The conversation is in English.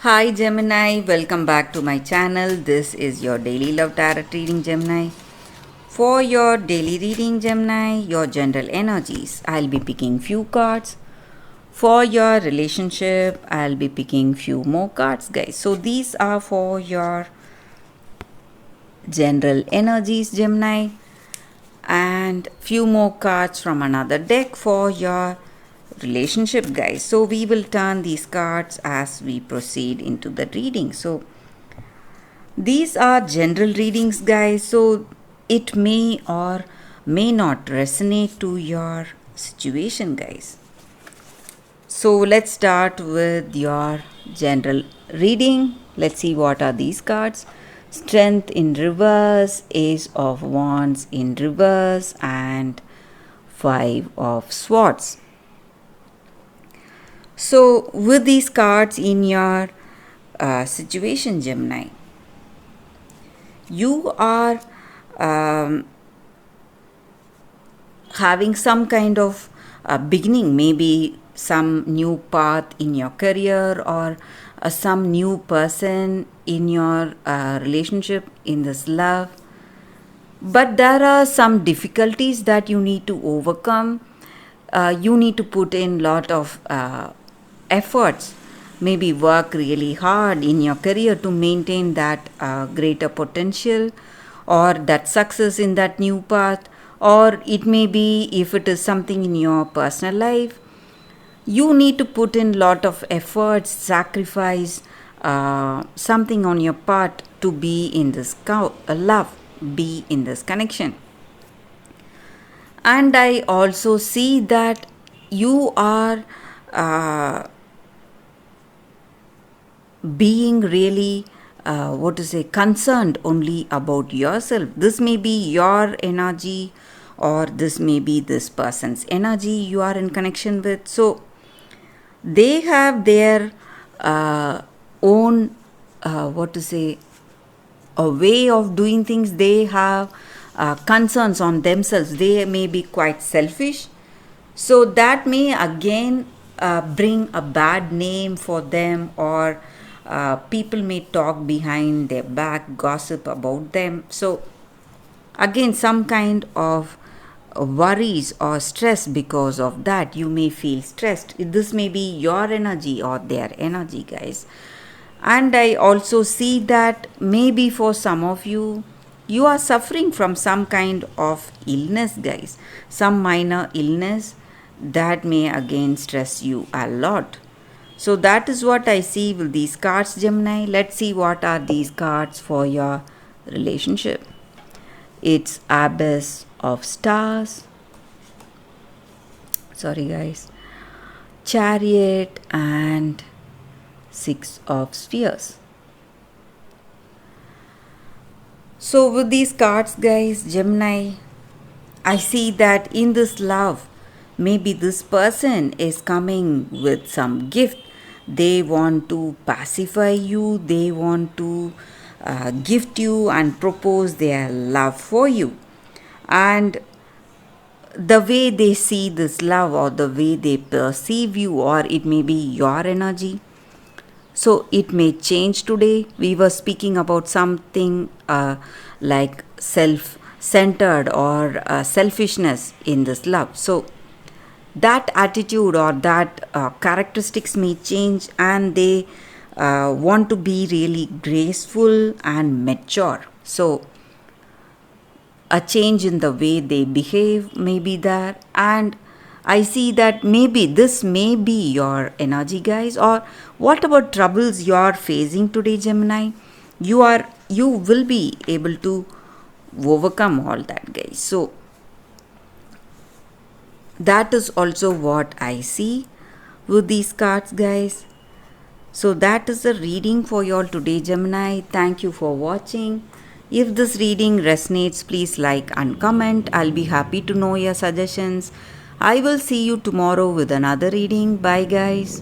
Hi Gemini, welcome back to my channel. This is your daily love tarot reading, Gemini. For your daily reading, Gemini, your general energies, I'll be picking few cards. For your relationship, I'll be picking few more cards, guys. So these are for your general energies, Gemini, and few more cards from another deck for your relationship, guys. So we will turn these cards as we proceed into the reading. So these are general readings, guys, so it may or may not resonate to your situation, guys. So let's start with your general reading. Let's see what are these cards. Strength in reverse, Ace of Wands in reverse, and Five of Swords. So with these cards in your situation, Gemini, you are having some kind of beginning, maybe some new path in your career, or some new person in your relationship, in this love. But there are some difficulties that you need to overcome. You need to put in lot of efforts, maybe work really hard in your career to maintain that greater potential or that success in that new path. Or it may be, if it is something in your personal life, you need to put in lot of efforts, sacrifice something on your part to be in this love, be in this connection. And I also see that you are being really concerned only about yourself. This may be your energy, or this may be this person's energy you are in connection with. So they have their own a way of doing things. They have concerns on themselves. They may be quite selfish, so that may again bring a bad name for them, or people may talk behind their back, gossip about them. So again, some kind of worries or stress because of that. You may feel stressed. This may be your energy or their energy, guys. And I also see that maybe for some of you, you are suffering from some kind of illness, guys. Some minor illness that may again stress you a lot. So that is what I see with these cards, Gemini. Let's see what are these cards for your relationship. It's Abyss of Stars. Sorry, guys. Chariot and Six of Spheres. So with these cards, guys, Gemini, I see that in this love, maybe this person is coming with some gift. They want to pacify you. They want to gift you and propose their love for you. And the way they see this love, or the way they perceive you, or it may be your energy, so it may change today. We were speaking about something like self-centered or selfishness in this love. So that attitude or that characteristics may change, and they want to be really graceful and mature. So a change in the way they behave may be there. And I see that maybe this may be your energy, guys. Or what about troubles you are facing today, Gemini? You will be able to overcome all that, guys. So that is also what I see with these cards, guys. So that is the reading for you all today, Gemini. Thank you for watching. If this reading resonates, please like and comment. I'll be happy to know your suggestions. I will see you tomorrow with another reading. Bye, guys.